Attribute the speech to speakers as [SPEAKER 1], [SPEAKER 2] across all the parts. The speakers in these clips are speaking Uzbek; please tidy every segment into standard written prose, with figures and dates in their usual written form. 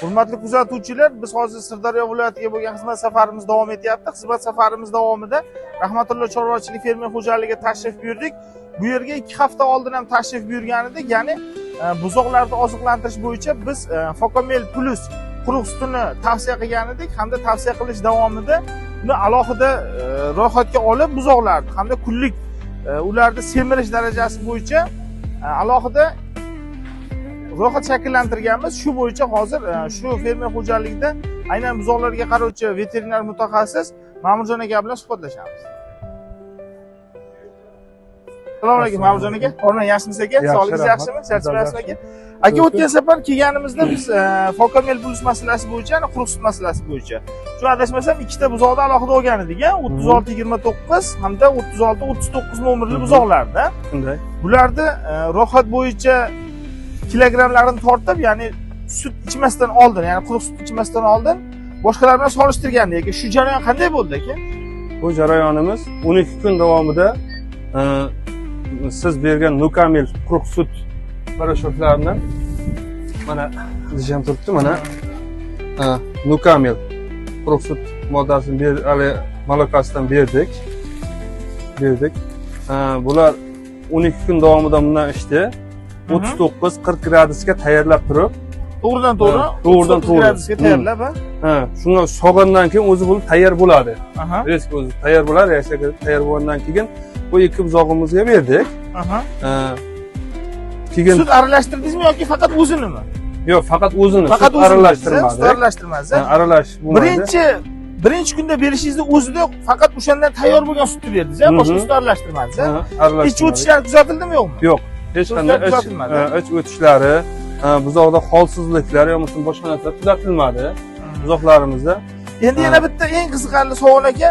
[SPEAKER 1] Hurmatli kuzatuvchilar, biz hozir Sirdaryo viloyatiga bo'lgan xizmat safarimiz davom etyapti. Xizmat safarimiz davomida Rahmatullo chorvachilik fermer xo'jaligiga tashrif buyurdik. Bu yerga 2 hafta oldin ham tashrif buyurgan edik. Ya'ni buzoqlarni oziqlantirish bo'yicha biz Fokomel Plus quruq sutini tavsiya qilgan edik, hamda tavsiya qilish davomida uni alohida ro'yxatga olib buzoqlarni hamda kunlik ularni semirish darajasi bo'yicha alohida ro'yxat shakllantirganmiz. Shu bo'yicha hozir shu fermer xo'jaligida aynan buzoqlarga qarovchi veterinar mutaxassis Ma'murjon aka bilan suhbatlashamiz. Assalomu alaykum Ma'murjon aka. O'rnan yaxshimisiz aka? Sog'ligingiz yaxshimi? Charchamayapsizmi aka? Aka, o'tgan safar kelganimizda biz Fokomel Plus masalasi bo'yicha, quruq sut masalasi bo'yicha shu adashmasam ikkita buzoqni alohida olgan edik, 3629 hamda 3639 nomerli buzoqlarda. Shunday. Bularni ro'yxat bo'yicha kilogramlarini tortib, ya'ni sut ichmasdan oldin, ya'ni quruq sut ichmasdan oldin boshqalar bilan solishtirgandik aka. Shu jarayon qanday bo'ldi aka?
[SPEAKER 2] Bu jarayonimiz 12 kun davomida siz bergan Nukamil quruq sut parashoklarini mana dejam turibdi, mana Nukamil quruq sut moddasini molokosidan berdik. Bular 12 kun davomida bundan ichdi. 39-40 gradusga tayyorlab turib, to'g'ridan to'g'ri
[SPEAKER 1] gradusga tayyorlab,
[SPEAKER 2] shunga sog'andan keyin o'zi bo'lib tayyor bo'ladi. Resk o'zi tayyor bo'ladi, reaksiyaga tayyor bo'lgandan keyin bu ikki buzog'imizga berdik. Keyin
[SPEAKER 1] sut aralashtirdingizmi yoki faqat o'zinimi?
[SPEAKER 2] Yo'q, faqat o'zini.
[SPEAKER 1] Faqat
[SPEAKER 2] aralashtirmadi.
[SPEAKER 1] Sut aralashtirmadi.
[SPEAKER 2] Aralash bo'lmadi.
[SPEAKER 1] Birinchi kunda berishingizni o'zida faqat o'shandan tayyor bo'lgan sutni berdingiz, boshqa sut aralashtirmadingiz. Ich o'tishlar kuzatildimi yo'qmi?
[SPEAKER 2] Yo'q. Hech qanday ich o'tishlari, buzoqda holsizliklar yoki boshqa narsa kuzatilmadi buzoqlarimizda.
[SPEAKER 1] Endi yana bitta eng qiziqarli savol aka,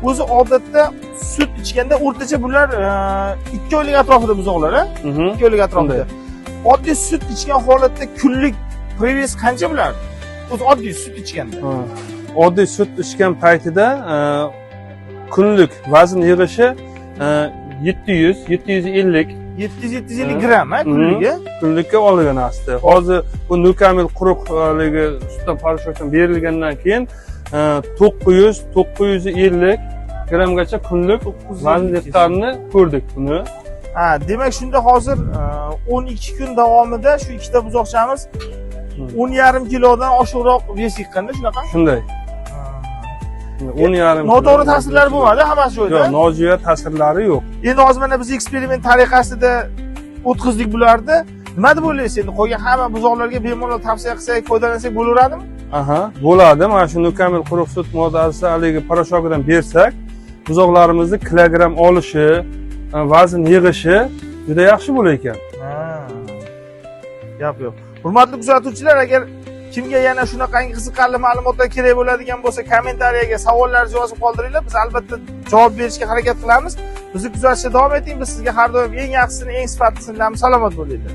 [SPEAKER 1] o'zi odatda sut ichganda o'rtacha bular 2 oylik atrofida buzoqlar, 2 oylik atrofida. Oddiy sut ichgan holatda kunlik previs qancha bular? O'zi oddiy sut ichganda.
[SPEAKER 2] Oddiy sut ichgan paytida kunlik vazn yig'ishi 700-750
[SPEAKER 1] gram kunliga.
[SPEAKER 2] Kunlikka olingan asli. Hozir bu Nukamil quruqligi sutdan parishotdan berilgandan keyin 900-950 gramgacha kunlik vazn miqdorini ko'rdik buni.
[SPEAKER 1] Demak shunda hozir 12 kun davomida shu ikkita buzoqchamiz 10,5 kilodan oshiqroq vес yiqqanda shunaqa?
[SPEAKER 2] Shunday. 10,5
[SPEAKER 1] noto'g'ri ta'sirlari bo'lmadi, hammasi joyida.
[SPEAKER 2] Yo'q, nojo'ya ta'sirlari yo'q.
[SPEAKER 1] Endi hozir mana biz eksperiment tariqasida o'tkazdik bularni. Nima deb o'ylaysiz? Endi qolgan hamma buzoqlarga bemalol tavsiya qilsak, foydalansak bo'laveradimi?
[SPEAKER 2] Bo'ladi. Mana shu Nukamil quruq sut moddasi haligi parashokidan bersak, buzoqlarimizni kilogram olishi, vazn yig'ishi juda yaxshi bo'lar ekan.
[SPEAKER 1] Gap yo'q. Hurmatli kuzatuvchilar, agar kimga yana shunaqangi qiziqarli ma'lumotlar kerak bo'ladigan bo'lsa, kommentariyaga savollaringizni yozib qoldiringlar. Biz albatta javob berishga harakat qilamiz. Bizni kuzatishda davom eting. Biz sizga har doim eng yaxshisini, eng sifatlisini beramiz. Salomat bo'linglar.